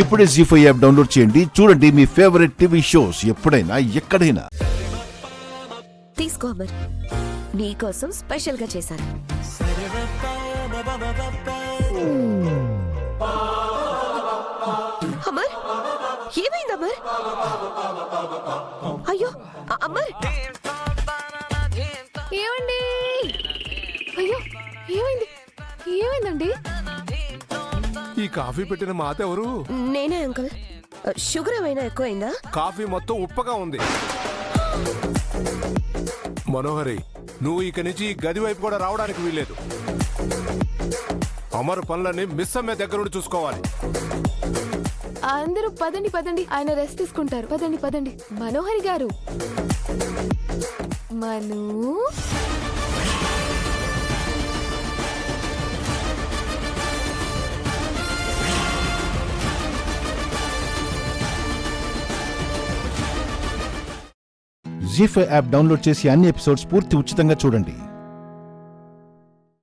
ఇప్పుడే జీ5 app download చేయండి. చూడండి మీ ఫేవరెట్ టీవీ షోస్ ఎప్పుడైనా ఎక్కడైనా. తీసుకో అమర్, నీకోసం స్పెషల్ గా చేశాను. అమర్, ఏమైంది అమర్? అయ్యో అమర్, ఏమండి? అయ్యో ఏమైంది? ఏమైందండి? ఈ కాఫీ పెట్టిన మాత ఎవరు? నేనే అంకుల్. షుగర్ ఏమైనా ఎక్కువైందా? కాఫీ మొత్తం ఉప్పగా ఉంది. మనోహరి, నువ్వు ఇక నుంచి ఈ గది వైపు కూడా రావడానికి వీల్లేదు. అమరు పనులని మిస్ అమ్మే దగ్గరుండి చూసుకోవాలి. అందరూ పదండి పదండి, ఆయన రెస్ట్ తీసుకుంటారు. పదండి పదండి. మనోహరి గారు, మను జీ5 యాప్ డౌన్లోడ్ చేసి అన్ని ఎపిసోడ్స్ పూర్తి ఉచితంగా చూడండి.